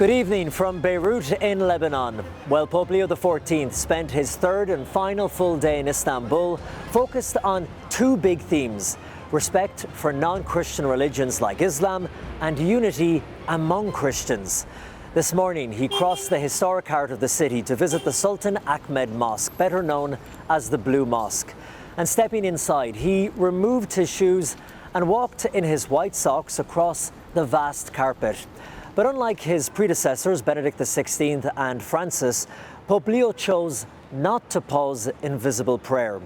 Good evening from Beirut in Lebanon. Well, Pope Leo XIV spent his third and final full day in Istanbul focused on two big themes: respect for non-Christian religions like Islam and unity among Christians. This morning, he crossed the historic heart of the city to visit the Sultan Ahmed Mosque, better known as the Blue Mosque. And stepping inside, he removed his shoes and walked in his white socks across the vast carpet. But unlike his predecessors, Benedict XVI and Francis, Pope Leo chose not to pause in visible prayer.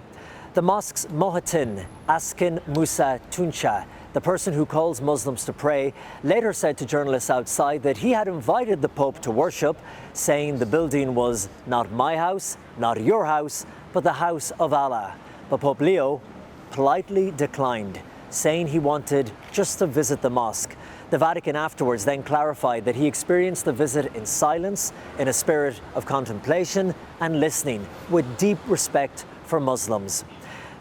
The mosque's Mohattin, Askin Musa Tunça, the person who calls Muslims to pray, later said to journalists outside that he had invited the Pope to worship, saying the building was not my house, not your house, but the house of Allah. But Pope Leo politely declined, saying he wanted just to visit the mosque. The Vatican afterwards then clarified that he experienced the visit in silence, in a spirit of contemplation and listening, with deep respect for Muslims.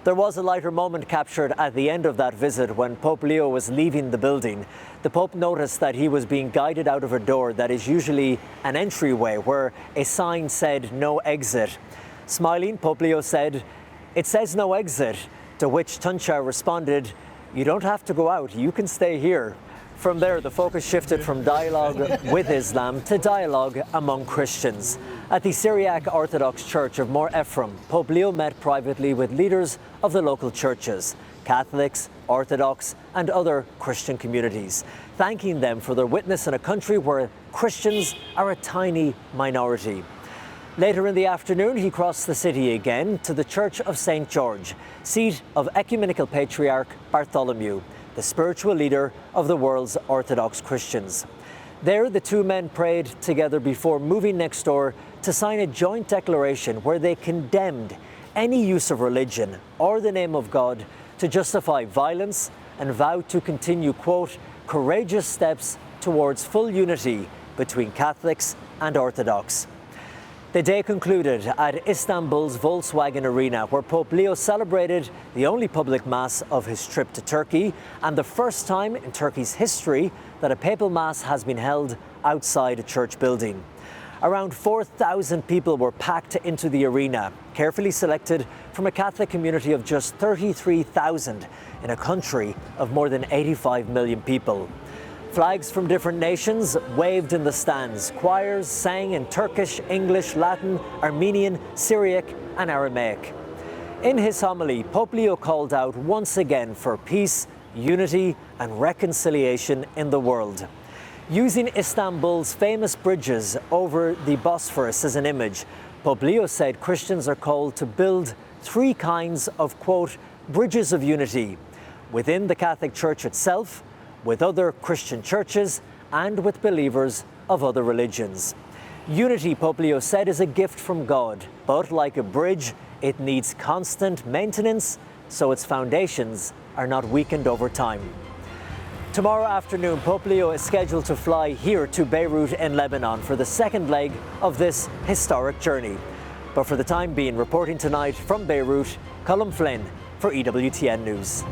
There was a lighter moment captured at the end of that visit when Pope Leo was leaving the building. The Pope noticed that he was being guided out of a door that is usually an entryway where a sign said "No exit." Smiling, Pope Leo said, "It says no exit," to which Tunça responded, "You don't have to go out, you can stay here." From there, the focus shifted from dialogue with Islam to dialogue among Christians. At the Syriac Orthodox Church of Mor Ephraim, Pope Leo met privately with leaders of the local churches, Catholics, Orthodox, and other Christian communities, thanking them for their witness in a country where Christians are a tiny minority. Later in the afternoon, he crossed the city again to the Church of St. George, seat of Ecumenical Patriarch Bartholomew, the spiritual leader of the world's Orthodox Christians. There, the two men prayed together before moving next door to sign a joint declaration where they condemned any use of religion or the name of God to justify violence and vowed to continue, quote, courageous steps towards full unity between Catholics and Orthodox. The day concluded at Istanbul's Volkswagen Arena, where Pope Leo celebrated the only public mass of his trip to Turkey and the first time in Turkey's history that a papal mass has been held outside a church building. Around 4,000 people were packed into the arena, carefully selected from a Catholic community of just 33,000 in a country of more than 85 million people. Flags from different nations waved in the stands. Choirs sang in Turkish, English, Latin, Armenian, Syriac, and Aramaic. In his homily, Pope Leo called out once again for peace, unity, and reconciliation in the world. Using Istanbul's famous bridges over the Bosphorus as an image, Pope Leo said Christians are called to build three kinds of, quote, bridges of unity: within the Catholic Church itself, with other Christian churches, and with believers of other religions. Unity, Pope Leo said, is a gift from God, but like a bridge, it needs constant maintenance so its foundations are not weakened over time. Tomorrow afternoon, Pope Leo is scheduled to fly here to Beirut in Lebanon for the second leg of this historic journey. But for the time being, reporting tonight from Beirut, Colm Flynn for EWTN News.